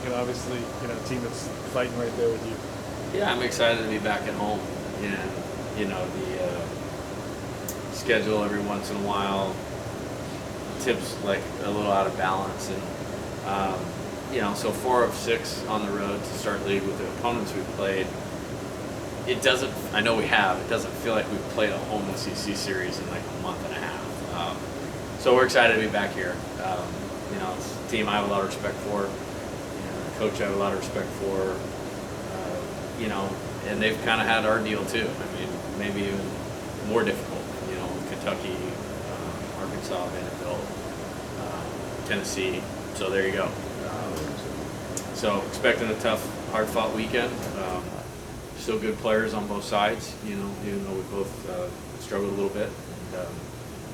weekend. Obviously, a team that's fighting right there with you. Yeah, I'm excited to be back at home, and the schedule every once in a while tips like a little out of balance, and so 4 of 6 on the road to start league with the opponents we've played. It doesn't. I know we have. It doesn't feel like we've played a home SEC series in like a month and a half. So we're excited to be back here. It's a team I have a lot of respect for. The coach I have a lot of respect for. And they've kind of had our deal too. I mean, maybe even more difficult. Kentucky, Arkansas, Vanderbilt, Tennessee. So there you go. So expecting a tough, hard-fought weekend. Still good players on both sides. Even though we both struggled a little bit. And,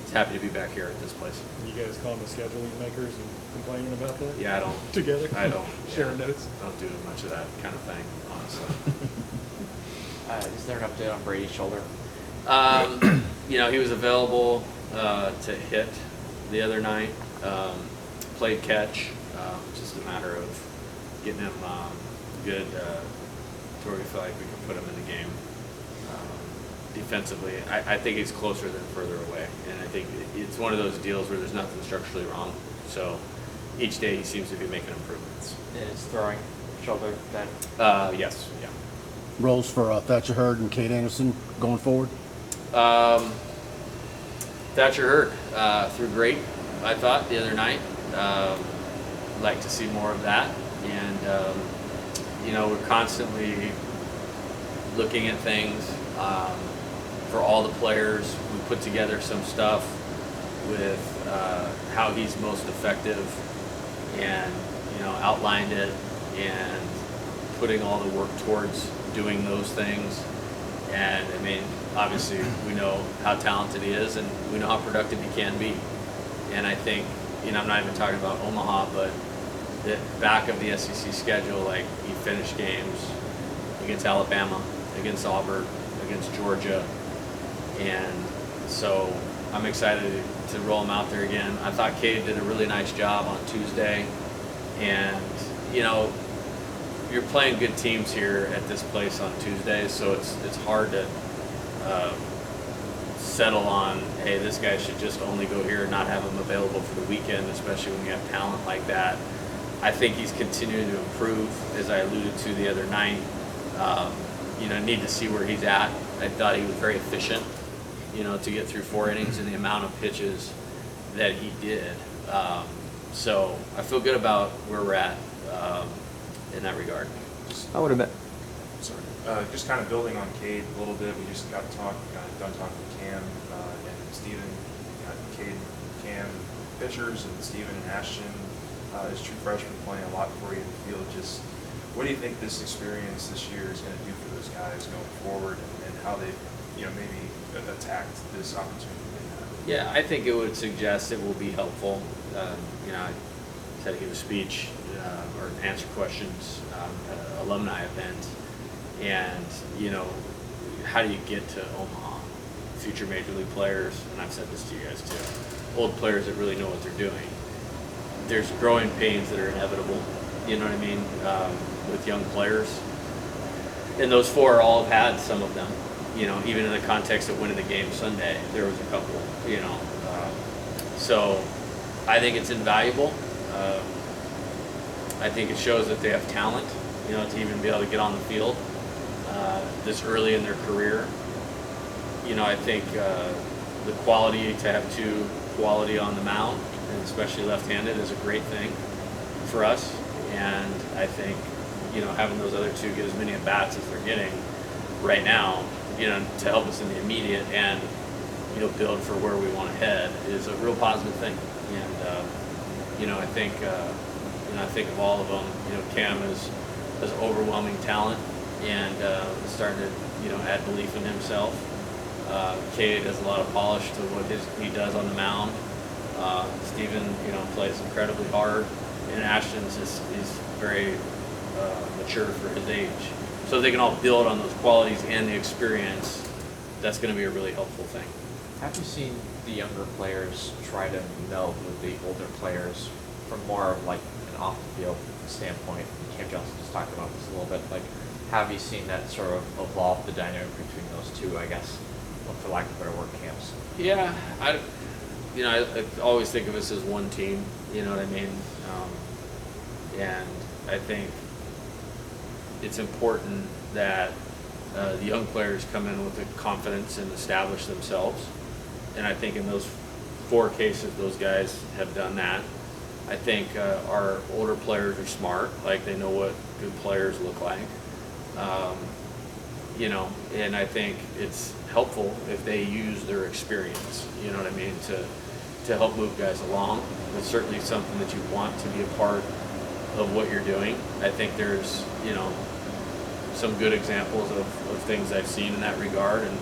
just happy to be back here at this place. You guys calling the scheduling makers and complaining about that? Yeah, I don't. Together? I don't. Sharing notes? Don't do much of that kind of thing, honestly. Is there an update on Brady's shoulder? He was available to hit the other night. Played catch. Just a matter of getting him good to where we feel like we can put him in the game. Defensively, I think he's closer than further away, and I think it's one of those deals where there's nothing structurally wrong. So each day he seems to be making improvements. Is throwing shoulder that? Yes, yeah. Roles for Thatcher Hurd and Kate Anderson going forward? Thatcher Hurd threw great, I thought, the other night. Like to see more of that, and we're constantly looking at things. For all the players, we put together some stuff with how he's most effective, and outlined it, and putting all the work towards doing those things. And I mean, obviously, we know how talented he is, and we know how productive he can be. And I think, I'm not even talking about Omaha, but the back of the SEC schedule, like he finished games against Alabama, against Auburn, against Georgia. And so I'm excited to roll him out there again. I thought Cade did a really nice job on Tuesday. And, you're playing good teams here at this place on Tuesday, so it's hard to settle on, hey, this guy should just only go here and not have him available for the weekend, especially when you have talent like that. I think he's continuing to improve, as I alluded to the other night. Need to see where he's at. I thought he was very efficient, to get through 4 innings and the amount of pitches that he did. So I feel good about where we're at in that regard. I would have been. Sorry. Just kind of building on Cade a little bit. We just got done talking to Cam and Steven. Got Cade, Cam, pitchers, and Steven and Ashton as true freshmen playing a lot for you in the field. Just what do you think this experience this year is going to do for those guys going forward, and how they, maybe attacked this opportunity they had? Yeah, I think it would suggest it will be helpful. I had to give a speech or answer questions at an alumni event, and how do you get to Omaha? Future major league players, and I've said this to you guys too, old players that really know what they're doing. There's growing pains that are inevitable, you know what I mean, with young players. And those 4 all have had some of them, even in the context of winning the game Sunday, there was a couple, so I think it's invaluable. I think it shows that they have talent, to even be able to get on the field this early in their career. I think the quality to have 2 quality on the mound, and especially left-handed, is a great thing for us. And I think, having those other 2 get as many at-bats as they're getting right now, to help us in the immediate and, build for where we want to head is a real positive thing. And, I think, I think of all of them, Cam has overwhelming talent and is starting to, add belief in himself. Cade has a lot of polish to what he does on the mound. Steven, plays incredibly hard, and Ashton's is very mature for his age. So they can all build on those qualities and the experience. That's going to be a really helpful thing. Have you seen the younger players try to meld with the older players from more of like an off-the-field standpoint, Cam Johnson just talked about this a little bit, like, have you seen that sort of evolve the dynamic between those two, I guess, well, for lack of better word, camps? Yeah, I always think of us as one team, you know what I mean? And I think it's important that the young players come in with the confidence and establish themselves. And I think in those 4 cases, those guys have done that. I think our older players are smart, like they know what good players look like. You know, and I think it's helpful if they use their experience, you know what I mean, to help move guys along. It's certainly something that you want to be a part of what you're doing. I think there's, you know, some good examples of things I've seen in that regard and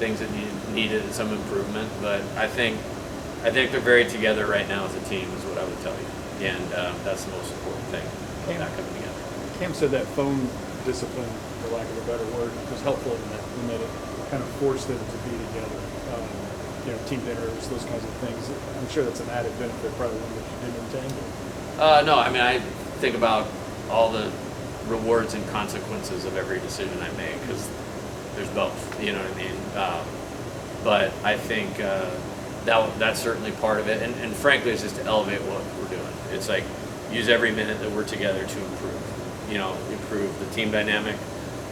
things that needed some improvement. But I think they're very together right now as a team is what I would tell you. And that's the most important thing, that coming together. Cam said that phone discipline, for lack of a better word, was helpful in that it kind of forced them to be together. You know, team dinners, those kinds of things. I'm sure that's an added benefit, probably one that you didn't intend. No, I mean, I think about all the rewards and consequences of every decision I make because there's both, you know what I mean? But I think that's certainly part of it. And frankly, it's just to elevate what we're doing. It's like use every minute that we're together to improve, you know, improve the team dynamic,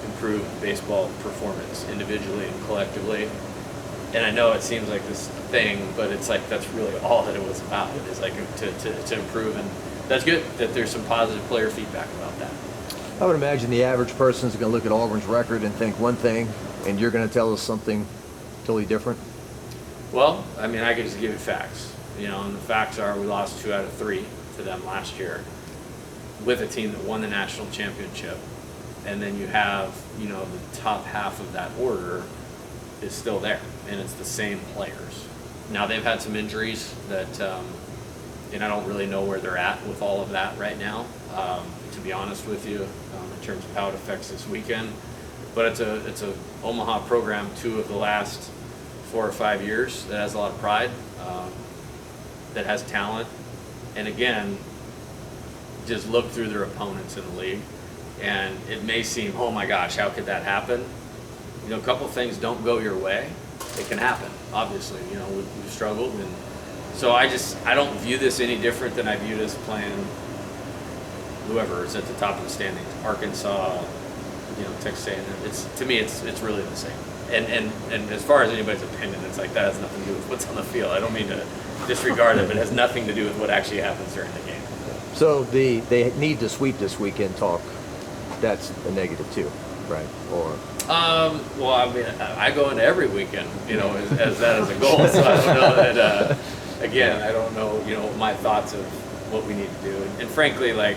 improve baseball performance individually and collectively. And I know it seems like this thing, but it's like that's really all that it was about. Is like to improve, and that's good that there's some positive player feedback about that. I would imagine the average person is going to look at Auburn's record and think one thing, and you're going to tell us something totally different. Well, I mean, I could just give you facts, you know, and the facts are we lost 2 out of 3 to them last year with a team that won the national championship, and then you have, you know, the top half of that order is still there, and it's the same players. Now they've had some injuries that, and I don't really know where they're at with all of that right now, to be honest with you, in terms of how it affects this weekend. But it's a Omaha program, 2 of the last 4 or 5 years that has a lot of pride, that has talent, and again, just look through their opponents in the league, and it may seem, oh my gosh, how could that happen? You know, a couple things don't go your way. It can happen, obviously. You know, we've struggled, and so I don't view this any different than I viewed us playing whoever is at the top of the standings, Arkansas, you know, Texas A&M. To me, it's really the same. And as far as anybody's opinion, it's like that has nothing to do with what's on the field. I don't mean to disregard it, but it has nothing to do with what actually happens during the game. So they need to sweep this weekend talk. That's a negative too, right? Or well, I mean, I go into every weekend, you know, as that as a goal. So I don't know that. Again, I don't know, you know, my thoughts of what we need to do. And frankly, like,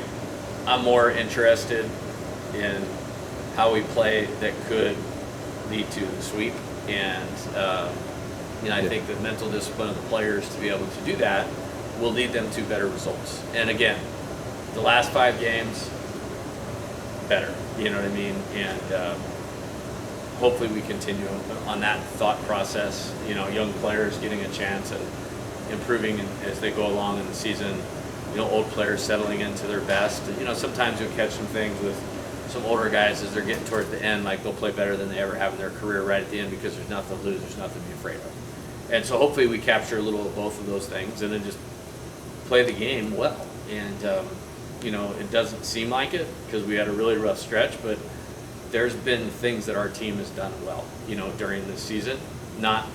I'm more interested in how we play that could lead to the sweep. And you know, I think the mental discipline of the players to be able to do that will lead them to better results. And again, the last 5 games, better. You know what I mean? And hopefully we continue on that thought process. You know, young players getting a chance at improving as they go along in the season. You know, old players settling into their best. You know, sometimes you'll catch some things with some older guys as they're getting towards the end, like they'll play better than they ever have in their career right at the end because there's nothing to lose, there's nothing to be afraid of. And so hopefully we capture a little of both of those things and then just play the game well. And, you know, it doesn't seem like it because we had a really rough stretch, but there's been things that our team has done well, you know, during this season. Not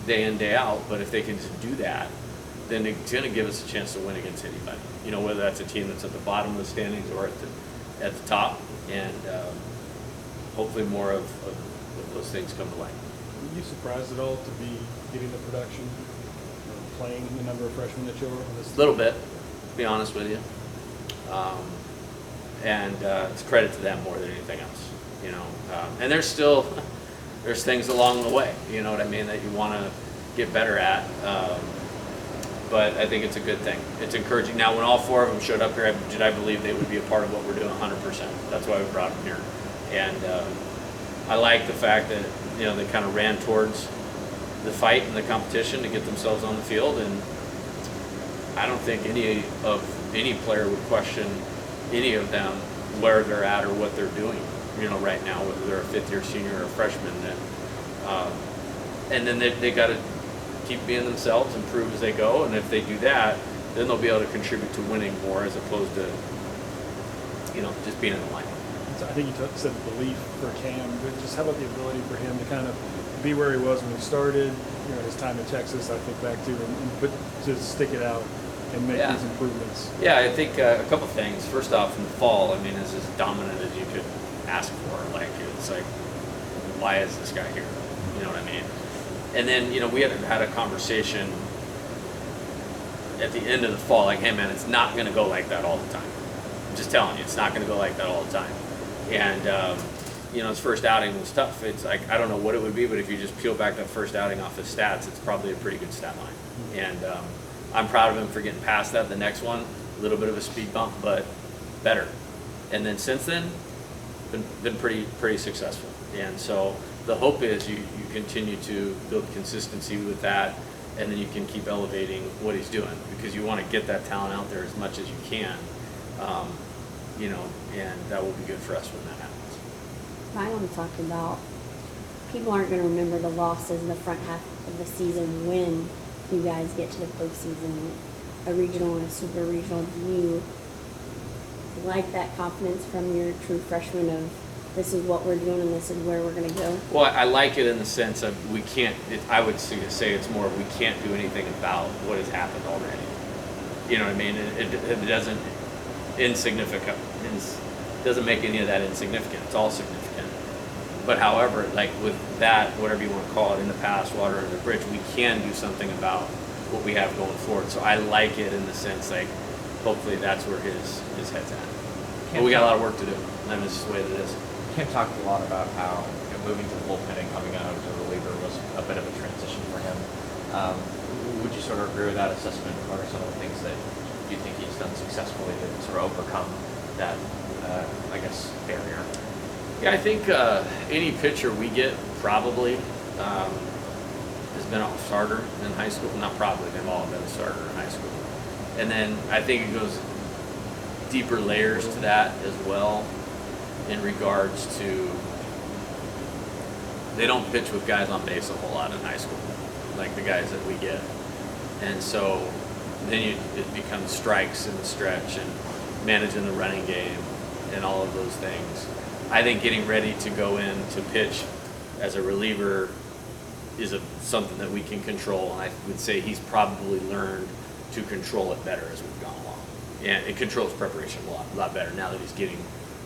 day in, day out, but if they can just do that, then it's going to give us a chance to win against anybody. You know, whether that's a team that's at the bottom of the standings or at the top. And hopefully more of those things come to light. Were you surprised at all to be getting the production, playing the number of freshmen that you were on this team? A little bit, to be honest with you. And it's credit to them more than anything else, you know. And there's things along the way, you know what I mean, that you want to get better at. But I think it's a good thing. It's encouraging. Now, when all 4 of them showed up here, did I believe they would be a part of what we're doing 100%? That's why we brought them here. And I like the fact that, you know, they kind of ran towards the fight and the competition to get themselves on the field. And I don't think any player would question any of them where they're at or what they're doing, right now, whether they're a fifth-year senior or a freshman. And then they got to keep being themselves, improve as they go, and if they do that, then they'll be able to contribute to winning more as opposed to, just being in the lineup. So I think you said belief for Cam, but just how about the ability for him to kind of be where he was when he started, his time in Texas, I think back to, and just stick it out and make these improvements. Yeah, I think a couple things. First off, in the fall, is as dominant as you could ask for. It's like, why is this guy here? You know what I mean? And then, we had a conversation at the end of the fall, like, hey man, it's not going to go like that all the time. I'm just telling you, it's not going to go like that all the time. And, his first outing was tough. It's like, I don't know what it would be, but if you just peel back that first outing off his stats, it's probably a pretty good stat line. And I'm proud of him for getting past that. The next one, a little bit of a speed bump, but better. And then since then, been pretty successful. And so the hope is you continue to build consistency with that, and then you can keep elevating what he's doing, because you want to get that talent out there as much as you can, and that will be good for us when that happens. I want to talk about, people aren't going to remember the losses in the front half of the season when you guys get to the postseason, a regional and a super regional. Do you like that confidence from your true freshmen of this is what we're doing and this is where we're going to go? Well, I like it in the sense of we can't, I would say it's more we can't do anything about what has happened already. You know what I mean? It doesn't doesn't make any of that insignificant. It's all significant. But however, like with that, whatever you want to call it, in the past, water under the bridge, we can do something about what we have going forward. So I like it in the sense, like, hopefully that's where his head's at. But we got a lot of work to do. And that's just the way that it is. Kim talked a lot about how moving to the bullpen and coming out as a reliever was a bit of a transition for him. Would you sort of agree with that assessment? What are some of the things that you think he's done successfully to sort of overcome that, barrier? Yeah, I think any pitcher we get probably has been a starter in high school. Not probably, they've all been a starter in high school. And then I think it goes deeper layers to that as well, in regards to they don't pitch with guys on base a whole lot in high school, like the guys that we get. And so then it becomes strikes in the stretch and managing the running game and all of those things. I think getting ready to go in to pitch as a reliever is something that we can control, and I would say he's probably learned to control it better as we've gone along. And it controls preparation a lot better now that he's getting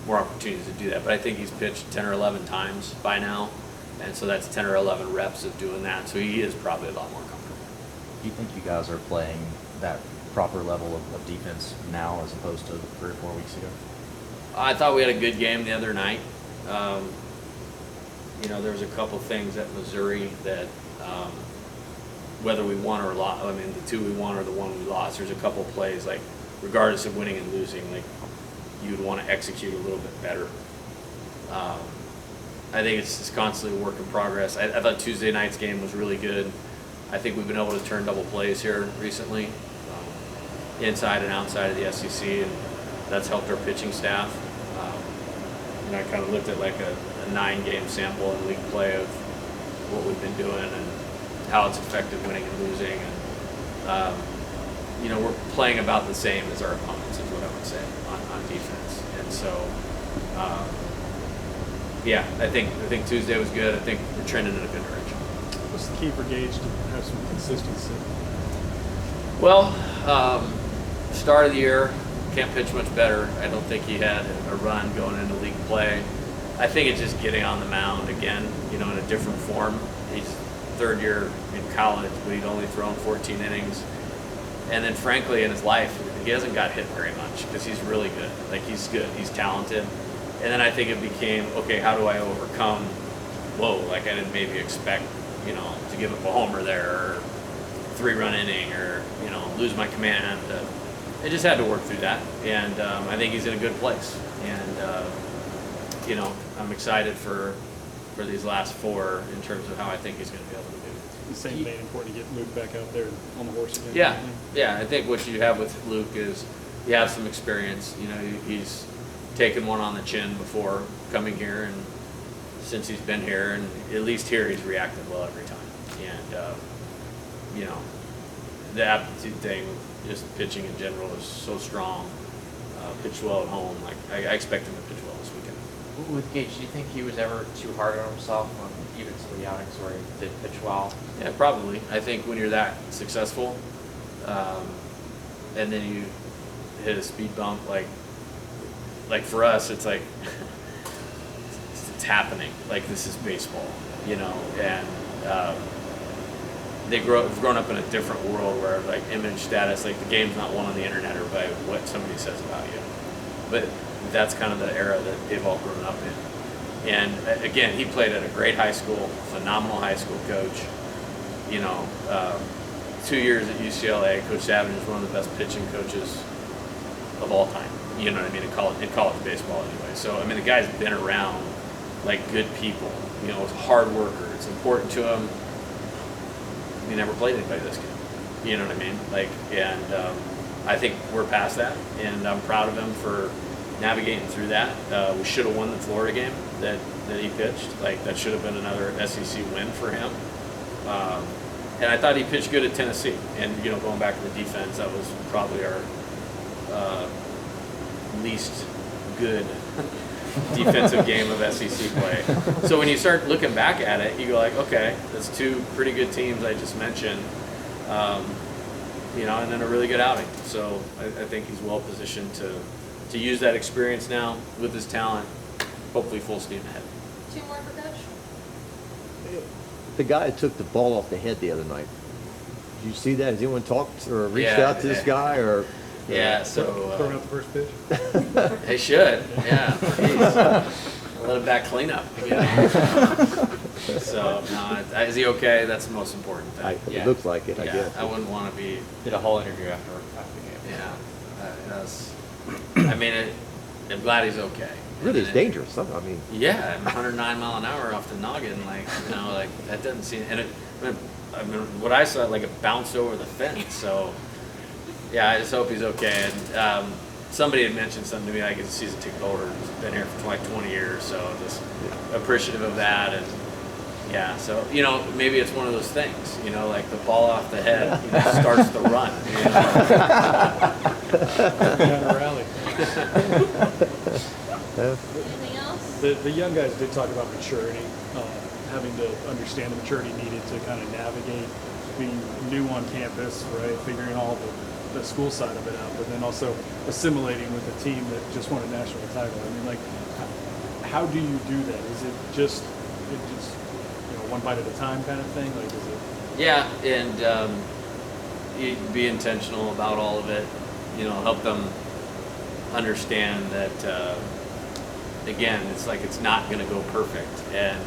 more opportunities to do that. But I think he's pitched 10 or 11 times by now, and so that's 10 or 11 reps of doing that. So he is probably a lot more comfortable. Do you think you guys are playing that proper level of defense now as opposed to 3 or 4 weeks ago? I thought we had a good game the other night. There was a couple things at Missouri that, whether we won or lost, the 2 we won or the 1 we lost, there's a couple plays, like, regardless of winning and losing, like, you would want to execute a little bit better. I think it's just constantly a work in progress. I thought Tuesday night's game was really good. I think we've been able to turn double plays here recently, inside and outside of the SEC, and that's helped our pitching staff. I kind of looked at like a 9-game sample in league play of what we've been doing and how it's affected winning and losing. And we're playing about the same as our opponents, is what I would say on defense. And so, I think Tuesday was good. I think we're trending in a good direction. What's the key for Gage to have some consistency? Well, start of the year, can't pitch much better. I don't think he had a run going into league play. I think it's just getting on the mound again, in a different form. He's 3rd year in college, but he'd only thrown 14 innings. And then frankly, in his life, he hasn't got hit very much because he's really good. Like, he's good, he's talented. And then I think it became, okay, how do I overcome, I didn't maybe expect, to give up a homer there, or 3-run inning, or, lose my command. I just had to work through that, and I think he's in a good place. And, I'm excited for these last 4 in terms of how I think he's going to be able to do it. The same vein, important to get Luke back out there on the horse again. Yeah. I think what you have with Luke is you have some experience. You know, he's taken one on the chin before coming here, and since he's been here, and at least here he's reacted well every time. And you know, the aptitude thing, just pitching in general, is so strong. Pitched well at home. Like I expect him to pitch well this weekend. With Gage, do you think he was ever too hard on himself on even some of the outings where he did pitch well? Yeah, probably. I think when you're that successful, and then you hit a speed bump, like for us, it's like it's happening. Like this is baseball, you know, and they've grown up in a different world where like image status, like the game's not won on the internet or by what somebody says about you. But that's kind of the era that they've all grown up in. And again, he played at a great high school, phenomenal high school coach. You know, 2 years at UCLA, Coach Savage is one of the best pitching coaches of all time. You know what I mean, in college baseball anyway. So I mean, the guy's been around like good people. You know, he's a hard worker. It's important to him. He never played anybody this good. You know what I mean? Like, and I think we're past that, and I'm proud of him for navigating through that. We should have won the Florida game that he pitched. Like, that should have been another SEC win for him. And I thought he pitched good at Tennessee. And, you know, going back to the defense, that was probably our least good defensive game of SEC play. So when you start looking back at it, you go like, okay, that's two pretty good teams I just mentioned, you know, and then a really good outing. So I think he's well positioned to use that experience now with his talent, hopefully full steam ahead. 2 more for Coach. The guy that took the ball off the head the other night, did you see that? Has anyone talked or reached Yeah, out to this guy? Or Yeah, so Throwing out the first pitch. they should, yeah. Jeez. Let him back cleanup. You know? So no, is he okay? That's the most important thing. It looks like it, I Yeah, guess. I wouldn't want to be. Did a whole interview after the game. Yeah, that's. I mean, I'm glad he's okay. Really, it's And dangerous. I mean, Yeah, 109 mile an hour off the noggin, like, you know, like that doesn't seem. And I mean, what I saw, like it bounced over the fence. So, yeah, I just hope he's okay. And somebody had mentioned something to me, like he's a season ticket holder, he's been here for like 20 years, so just appreciative of that. And yeah, so you know, maybe it's one of those things, you know, like the ball off the head, you know, starts the run. You know? Kind of rally. Anything else? The young guys did talk about maturity, having to understand the maturity needed to kind of navigate being new on campus, right? Figuring all the school side of it out, but then also assimilating with a team that just won a national title. I mean, like, how do you do that? Is it just you know, one bite at a time kind of thing? Like, is it? Yeah, and you be intentional about all of it. You know, help them understand that. Again, it's like it's not going to go perfect, and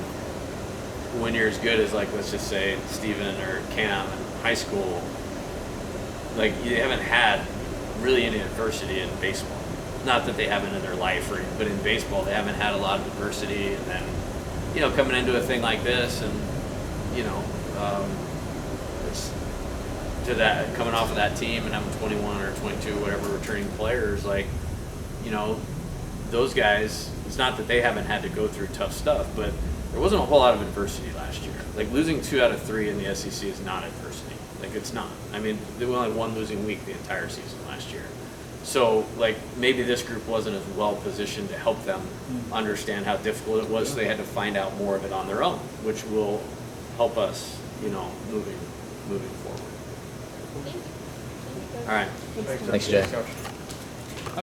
when you're as good as, like, let's just say Steven or Cam in high school, like, you haven't had really any adversity in baseball. Not that they haven't in their life, but in baseball they haven't had a lot of adversity, and then, you know, coming into a thing like this, and you know, it's to that, coming off of that team and having 21 or 22 whatever returning players, like, you know, those guys, it's not that they haven't had to go through tough stuff, but there wasn't a whole lot of adversity last year. Like, losing 2 out of 3 in the SEC is not adversity. Like, it's not. I mean, they only had 1 losing week the entire season last year. So, like, maybe this group wasn't as well positioned to help them understand how difficult it was, so they had to find out more of it on their own, which will help us, you know, moving forward. Thank you. Thank you, Coach. All right. Thanks, Coach. Thanks, Jay. Coach.